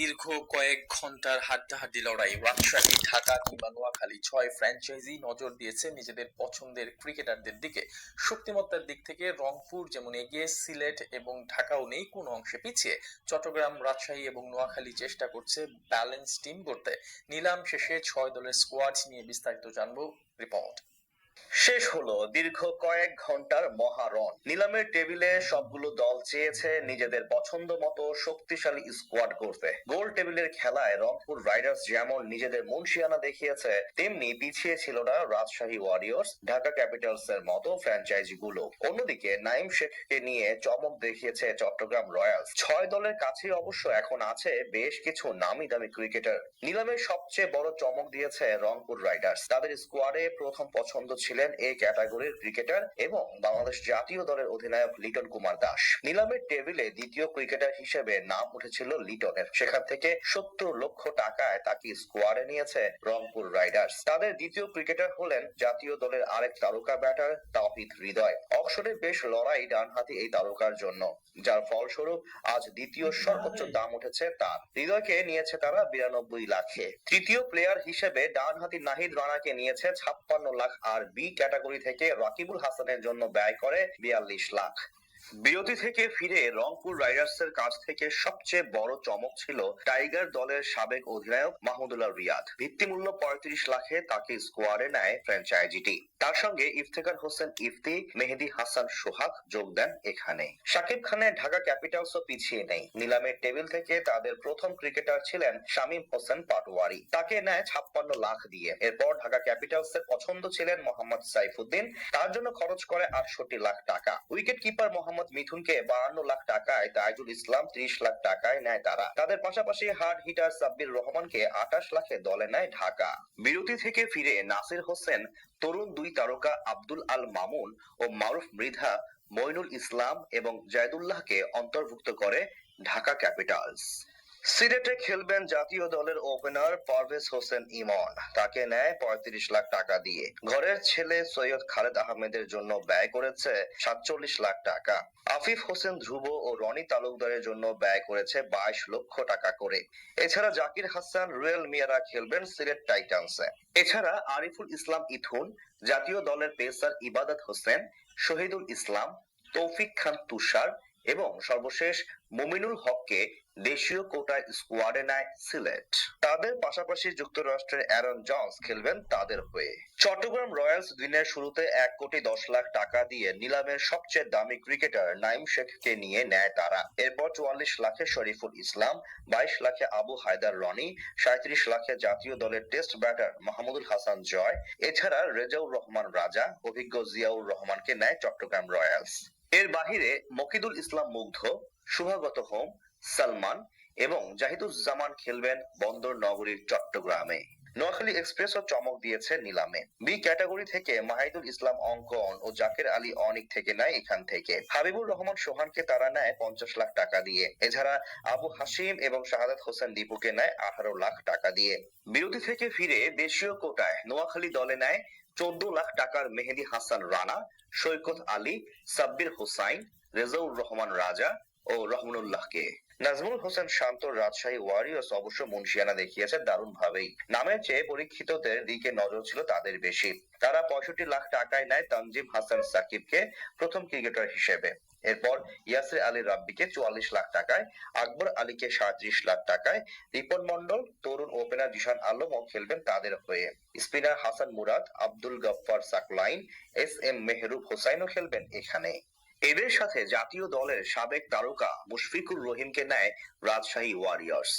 দীর্ঘ কয়েক ঘন্টার হাড্ডাহাড্ডি লড়াই রাজশাহী, ঢাকা কিংবা নোয়াখালী ৬ ফ্র্যাঞ্চাইজি নজর দিয়েছে নিজেদের পছন্দের ক্রিকেটারদের দিকে। শক্তিমত্তার দিক থেকে রংপুর যেমন এগিয়ে, সিলেট এবং ঢাকাও নেই কোনো অংশে পিছিয়ে। চট্টগ্রাম, রাজশাহী এবং নোয়াখালী চেষ্টা করছে ব্যালেন্স টিম গড়তে। নিলাম শেষে ৬ দলের স্কোয়াড নিয়ে বিস্তারিত জানবো, রিপোর্ট। শেষ হলো দীর্ঘ কয়েক ঘন্টার মহারণ। নিলামের টেবিলে সবগুলো দল চেয়েছে নিজেদের পছন্দ মতো শক্তিশালী স্কোয়াড করতে। গোল টেবিলের খেলায় রংপুর রাইডার্স যেমন নিজেদের মুনশিয়ানা দেখিয়েছে, তেমনি পিছিয়ে ছিল না রাজশাহী ওয়ারিয়র্স, ঢাকা ক্যাপিটালস এর মতো ফ্র্যাঞ্চাইজি গুলো। অন্যদিকে নাইম শেখকে নিয়ে চমক দেখিয়েছে চট্টগ্রাম রয়্যালস। ৬ দলের কাছে অবশ্য এখন আছে বেশ কিছু নামি দামি ক্রিকেটার। নিলামের সবচেয়ে বড় চমক দিয়েছে রংপুর রাইডার্স। তাদের স্কোয়াডে প্রথম পছন্দ ছিলেন এই ক্যাটাগরির ক্রিকেটার এবং বাংলাদেশ জাতীয় দলের অধিনায়ক লিটন কুমার দাস। নিলামের টেবিলে দ্বিতীয় ক্রিকেটার হিসেবে নাম উঠেছিল লিটনের। সেখান থেকে ৭০ লক্ষ টাকায় তাকে স্কোয়াডে নিয়েছে রংপুর রাইডার্স। তাদের দ্বিতীয় ক্রিকেটার হলেন জাতীয় দলের আরেক তারকা ব্যাটার তাওহিদ হৃদয়। অকশনে বেশ লড়াই ডানহাতি এই তারকার জন্য, যার ফলস্বরূপ আজ দ্বিতীয় সর্বোচ্চ দাম উঠেছে তার। হৃদয়কে নিয়েছে তারা ৯২ লাখে। তৃতীয় প্লেয়ার হিসেবে ডানহাতি নাহিদ রানাকে নিয়েছে ৫৬ লাখ, আর বি ক্যাটাগরি থেকে রাকিবুল হাসানের জন্য ব্যয় করে ৪২ লাখ। বিরতি থেকে ফিরে রংপুর রাইডার্সের কাছ থেকে সবচেয়ে বড় চমক ছিল টাইগার দলের সাবেক অধিনায়ক মাহমুদুল্লাহ রিয়াদ। ভিত্তিমূল্য ৩৫ লাখে তাকে স্কোয়াডে নেয় ফ্র্যাঞ্চাইজিটি। তার সঙ্গে ইফতেখার হোসেন ইফতি, মেহেদী হাসান সোহাগ যোগ দেন এখানে। শাকিব খানের ঢাকা ক্যাপিটালসও পিছিয়ে নেই। নিলামের টেবিল থেকে তাদের প্রথম ক্রিকেটার ছিলেন শামীম হোসেন পাটোয়ারি, তাকে নেয় ৫৬ লাখ দিয়ে। এরপর ঢাকা ক্যাপিটালস এর পছন্দ ছিলেন মোহাম্মদ সাইফুদ্দিন, তার জন্য খরচ করে ৬৮ লাখ টাকা। উইকেট কিপার মোহাম্মদ মিঠুনকে ৫২ লাখ টাকায়, তাইজুল ইসলাম ৩০ লাখ টাকায় নেয় তারা। তাদের পাশাপাশি হার্ড হিটার সাব্বির রহমানকে ২৮ লাখে দলে নেয় ঢাকা। বিরতি থেকে ফিরে নাসির হোসেন, তরুণ দুই তারকা আব্দুল আল মামুন ও মারুফ মৃধা, মইনুল ইসলাম এবং জায়দুল্লাহকে অন্তর্ভুক্ত করে ঢাকা ক্যাপিটালস। সিলেটে খেলবেন জাতীয় দলের ওপেনার পারভেজ হোসেন ইমন, তাকে নেয় ৩৫ লাখ টাকা দিয়ে। ঘরের ছেলে সৈয়দ খালেদ আহমেদের জন্য ব্যয় করেছে ৪৭ লাখ টাকা। আফিফ হোসেন ধ্রুব ও রনি তালুকদারের জন্য ব্যয় করেছে ২২ লক্ষ টাকা করে। এছাড়া জাকির হাসান, রুয়েল মিয়ারা খেলবেন সিলেট টাইটান্সে। এছাড়া আরিফুল ইসলাম ইথুন, জাতীয় দলের পেসার ইবাদত হোসেন, শহীদুল ইসলাম, তৌফিক খান তুষার এবং সর্বশেষ মুমিনুল হককে দেশীয় কোটায় স্কোয়াডে নেয় সিলেট। তাদের পাশাপাশি যুক্তরাষ্ট্রের অ্যারন জন্স খেলবেন তাদের হয়ে। চট্টগ্রাম রয়্যালস দিনের শুরুতে ১,১০,০০,০০০ টাকা দিয়ে নিলামের সবচেয়ে দামি ক্রিকেটার নাইম শেখকে নিয়ে নেয় তারা। এরপর ৪৪ লাখে শরীফুল ইসলাম, ২২ লাখে আবু হায়দার রনি, ৩৭ লাখে জাতীয় দলের টেস্ট ব্যাটার মাহমুদুল হাসান জয়, এছাড়া রেজাউর রহমান রাজা, অভিজ্ঞ জিয়াউর রহমানকে নেয় চট্টগ্রাম রয়্যালস। এর বাহিরে মকিদুল ইসলাম মুগ্ধ, শুভাগত হোম, সালমান এবং জাহিদুজ্জামান খেলবেন বন্দর নগরীর চট্টগ্রামে। নোয়াখালী এক্সপ্রেসও চমক দিয়েছে নিলামে। বি ক্যাটাগরি থেকে মাহিদুল ইসলাম অঙ্কন ও জাকের আলী অনিক থেকে নেয় এখান থেকে। হাবিবুর রহমান সোহানকে তারা নেয় ৫০ লাখ টাকা দিয়ে। এছাড়া আবু হাসিম এবং শাহাদাত হোসেন দীপুকে নেয় ১৮ লাখ টাকা দিয়ে। বিরতি থেকে ফিরে দেশীয় কোটায় নোয়াখালী দলে নেয় ১৪ লাখ টাকার মেহেদী হাসান রানা, সৈকত আলী, সাব্বির হোসাইন, রেজাউর রহমান রাজা ও রহমানুল্লাহকে। নাজমুল হোসেন শান্তর রাজশাহী ওয়ারিয়র্স অবশ্য মুনশিয়ানা দেখিয়েছে দারুণ ভাবেই। নামের চেয়ে পরীক্ষিতদের দিকে নজর ছিল তাদের বেশি। তারা ৬৫ লাখ টাকায় নেয় তানজিম হাসান সাকিবকে প্রথম ক্রিকেটার হিসেবে। এরপর ইয়াসির আলী রাব্বিকে ৪৪ লাখ টাকায়, আকবর আলীকে ৩৭ লাখ টাকায়, রিপন মন্ডল, তরুণ ওপেনার জিশান আলমও খেলবেন তাদের হয়ে। Spinner Hasan Murad, Abdul Gaffar Saklain, S M Mehrub হোসাইনও খেলবেন এখানে। এদের সাথে জাতীয় দলের সাবেক তারকা মুশফিকুর রহিমকে নেয় রাজশাহী ওয়ারিয়র্স।